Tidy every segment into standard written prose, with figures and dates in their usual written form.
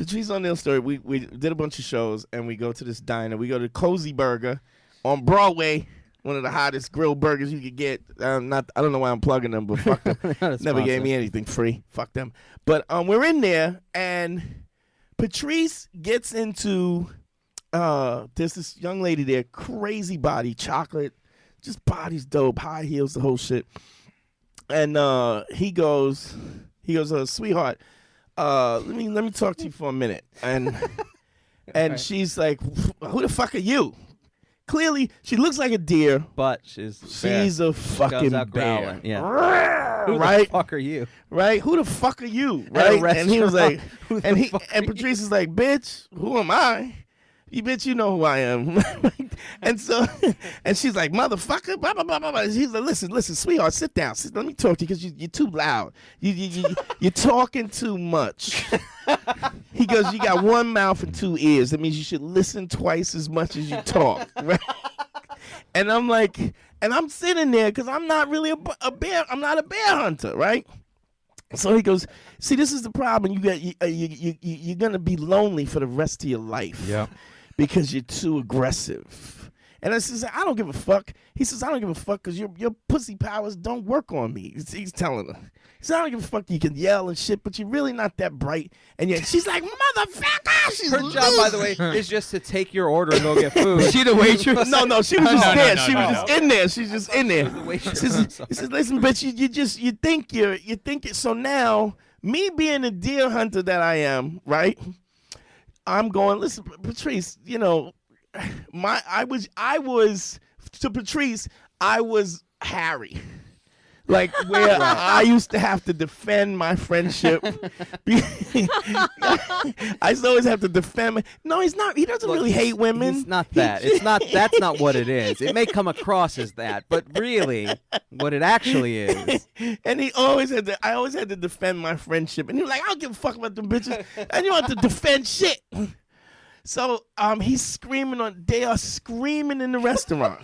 Patrice O'Neal story. We did a bunch of shows, and we go to this diner. We go to Cozy Burger on Broadway, one of the hottest grilled burgers you could get. I don't know why I'm plugging them, but fuck them. Never gave me anything free. Fuck them. But we're in there, and Patrice gets into there's this young lady there, crazy body, chocolate, just body's dope, high heels, the whole shit. And he goes, sweetheart, let me talk to you for a minute. And she's like, who the fuck are you? Clearly, she looks like a deer, but she's a fucking bear. Yeah. Who the fuck are you? Right? Who the fuck are you? Right? And he was like, and Patrice is like, bitch, who am I? You bitch, you know who I am. And so, and she's like, motherfucker, blah, blah, blah, blah, blah. She's like, listen, sweetheart, sit down. Let me talk to you because you're too loud. You're talking too much. He goes, you got one mouth and two ears. That means you should listen twice as much as you talk. Right? And I'm like, and I'm sitting there because I'm not really a bear. I'm not a bear hunter, right? So he goes, see, this is the problem. You're going to be lonely for the rest of your life. Yeah. Because you're too aggressive. And I says, I don't give a fuck. He says, I don't give a fuck because your pussy powers don't work on me. He's telling her. He says, I don't give a fuck. You can yell and shit, but you're really not that bright. And yet she's like, motherfucker. She's her job, by the way, is just to take your order and go get food. Was she the waitress? No, she was just there. She was just in there. She's just in there. He says, listen, bitch, you think it. So now, me being a deer hunter that I am, right? I'm going, listen, Patrice, you know, I was to Patrice, I was Harry. Like where I used to have to defend my friendship. I used to always have to defend. No, he's not. He doesn't really hate women. It's not that. That's not what it is. It may come across as that, but really, what it actually is. And I always had to defend my friendship. And he was like, I don't give a fuck about them bitches. And you have to defend shit. So he's screaming they are screaming in the restaurant.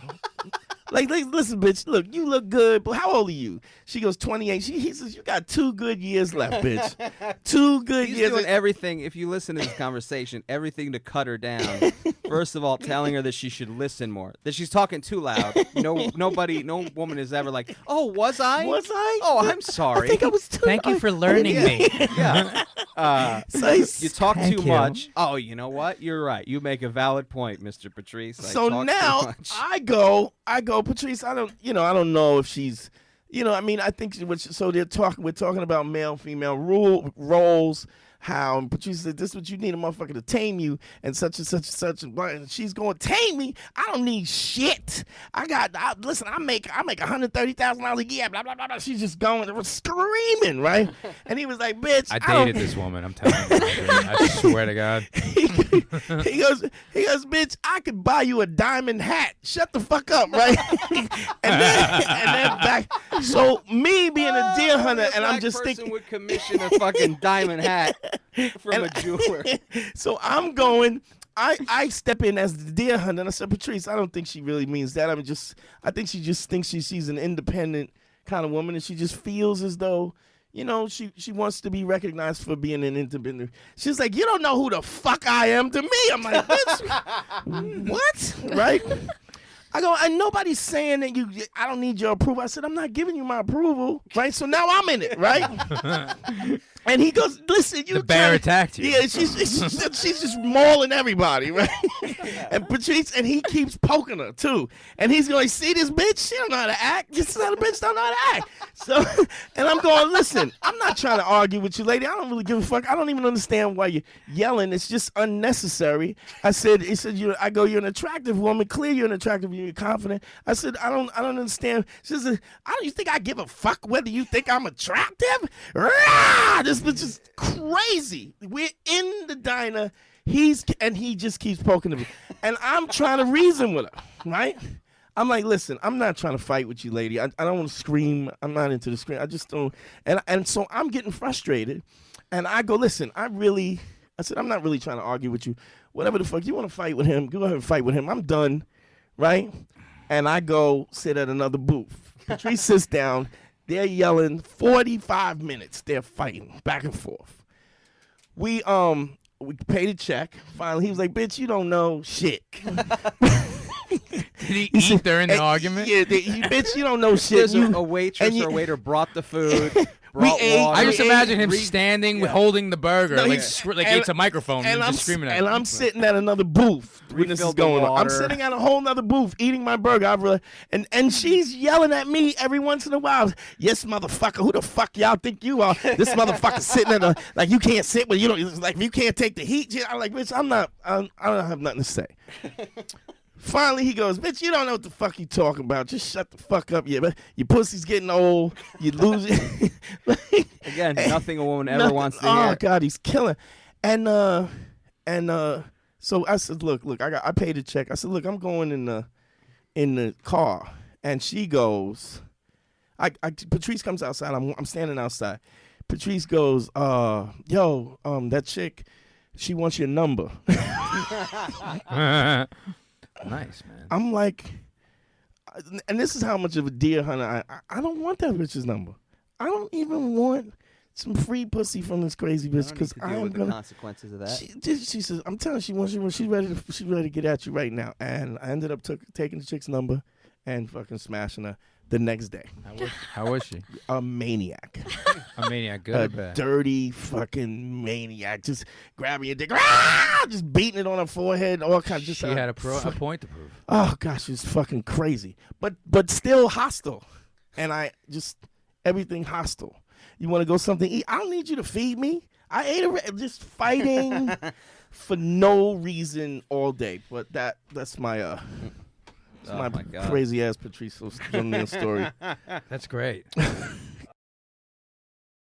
Like, listen, bitch, look, you look good, but how old are you? She goes, 28. He says, you got 2 good years left, bitch. 2 good years. He's doing everything, if you listen to this conversation, everything to cut her down. First of all, telling her that she should listen more, that she's talking too loud. No woman is ever like, oh, was I? Was I? Oh, I'm sorry. I think I was too. Thank you for learning me. Yeah. You talk too much. Oh, you know what? You're right. You make a valid point, Mr. Patrice. So now I go, Patrice, I don't know if she's, I mean, I think, we're talking about male, female roles, how Patrice said, this is what you need, a motherfucker to tame you, and such and such and such, and she's going, tame me? I don't need shit. Listen, I make $130,000 a year, blah, blah, blah, blah. She's just going, screaming, right? And he was like, bitch, I dated this woman, I'm telling you. I swear to God. He goes, bitch, I could buy you a diamond hat. Shut the fuck up, right? and then back. So me being a deer hunter, and I'm just thinking, person would commission a fucking diamond hat from a jeweler. So I'm going. I step in as the deer hunter, and I said, Patrice, I don't think she really means that. I think she just thinks she's an independent kind of woman, and she just feels as though, she wants to be recognized for being an independent. She's like, you don't know who the fuck I am to me. I'm like, bitch, what? Right? I go, and nobody's saying that I don't need your approval. I said, I'm not giving you my approval, right? So now I'm in it, right? And he goes, listen, the bear attacked you. Yeah, she's just mauling everybody, right? And Patrice, and he keeps poking her too. And he's going, see this bitch? She don't know how to act. This other bitch don't know how to act. So, and I'm going, listen, I'm not trying to argue with you, lady. I don't really give a fuck. I don't even understand why you're yelling. It's just unnecessary. I said, you're an attractive woman. Clear you're an attractive woman. You're confident. I said, I don't understand. She said, you think I give a fuck whether you think I'm attractive? Rah! This bitch is crazy. We're in the diner. He just keeps poking at me. And I'm trying to reason with her, right? I'm like, listen, I'm not trying to fight with you, lady. I don't want to scream. I'm not into the scream. I just don't. And so I'm getting frustrated. And I go, listen, I said, I'm not really trying to argue with you. Whatever the fuck, you want to fight with him, go ahead and fight with him. I'm done, right? And I go sit at another booth. Patrice sits down. They're yelling 45 minutes. They're fighting back and forth. we paid a check. Finally, he was like, "Bitch, you don't know shit." Did he eat during the argument? Yeah, bitch, you don't know shit. There's a waitress or a waiter brought the food. Brought ate- water. I just ate- imagine him standing holding the burger, No, like he's- like and- it's a microphone and I'm just screaming at and him. I'm sitting at another booth when this is Refilled the going on. I'm water. sitting at a whole nother booth eating my burger. And she's yelling at me every once in a while. Yes, motherfucker. Who the fuck y'all think you are? This motherfucker sitting at like you can't sit, but you don't like you can't take the heat. I'm like, bitch, I don't have nothing to say. Finally, he goes, bitch, you don't know what the fuck you talking about. Just shut the fuck up. Yeah, but your pussy's getting old. You lose it. Again, nothing a woman ever wants to Oh hear. God, he's killing. And so I said, look, I paid a check. I said, look, I'm going in the car, and she goes, Patrice comes outside. I'm standing outside. Patrice goes, that chick, she wants your number. Nice, man. I'm like, and this is how much of a deer hunter I don't want that bitch's number. I don't even want some free pussy from this crazy bitch because I I'm with the gonna. consequences of that. She says, I'm telling you, she's ready to get at you right now. And I ended up taking the chick's number and fucking smashing her the next day. How was she? A maniac. A maniac, good or A bad? dirty fucking maniac. Just grabbing your dick, just beating it on her forehead, all kinds. Just She had a point to prove. Oh gosh, she's fucking crazy, but still hostile, and everything hostile. You want to go something eat? I don't need you to feed me. I ate it. Just fighting for no reason all day. But that's my my God. crazy ass Patrice O'Neal story. That's great.